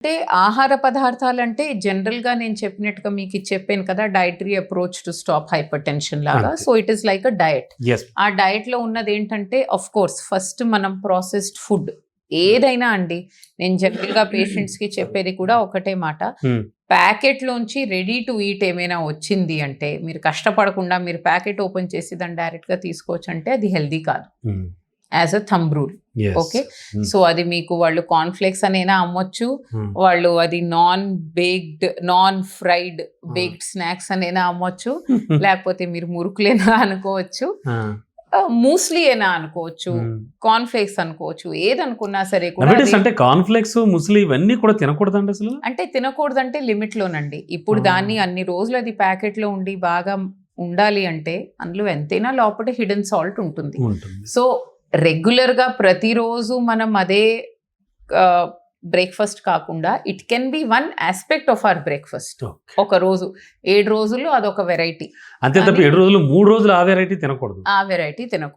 అంటే ఆహార పదార్థాలంటే జనరల్‌గా నేను చెప్పినట్టుగా మీకు ఇది చెప్పాను కదా! Dietary approach to stop hypertension లాగా. అంతే. So, it is like a diet. Yes. ఆ డయట్‌లో ఉన్నదేంటంటే ఆఫ్‌కోర్స్ ఫస్ట్ మనం ప్రాసెస్డ్ ఫుడ్ ఏదైనా అండి. నేను జనరల్‌గా పేషెంట్స్‌కి చెప్పేది కూడా ఒకటే మాట. హ్మ్. ప్యాకెట్‌లోంచి రెడీ టు ఈట్ ఏమైనా వచ్చింది అంటే, మీరు కష్టపడకుండా మీరు ప్యాకెట్ ఓపెన్ చేసి దాన్ని డైరెక్ట్‌గా తీసుకోవచ్చంటే అది హెల్తీ కాదు. హ్మ్. As a thumb rule. Yes. Okay. హ్మ్. సో, అది మీకు వాళ్ళు కార్న్‌ఫ్లేక్స్ అనైనా అమ్మొచ్చు. హ్మ్. వాళ్ళు అది నాన్ బేక్డ్, నాన్ ఫ్రైడ్ ఆ. బేక్డ్ స్నాక్స్ అనైనా అమ్మొచ్చు. లేకపోతే మీరు మురుకులైనా అనుకోవచ్చు. ఆ. మూస్లీ అయినా అనుకోవచ్చు. హ్మ్. కార్న్‌ఫ్లేక్స్ అనుకోవచ్చు. ఏదనుకున్నా సరే కూడా నవేడేస్ అది అంటే కార్న్‌ఫ్లేక్స్, ముస్లి ఇవన్నీ కూడా తినకూడదండి అసలు? అంటే తినకూడదంటే లిమిట్‌లోనండి. ఇప్పుడు ఆ. దాన్ని అన్ని రోజులు అది ప్యాకెట్‌లో ఉండి బాగా ఉండాలి అంటే అందులో ఎంతైనా లోపట హిడెన్ సాల్ట్ ఉంటుంది. ఉంటుంది. సో, రెగ్యులర్‌గా ప్రతిరోజు మనం అదే బ్రేక్‌ఫాస్ట్ కాకుండా it can be one aspect of our breakfast. Okay. ఒక రోజు 7 రోజుల్లో అదొక వెరైటీ. అంతే తప్ప కానీ 7 రోజులు 3 రోజులు ఆ వెరైటీ తినకూడదు. ఆ వెరైటీ తినకూడదు.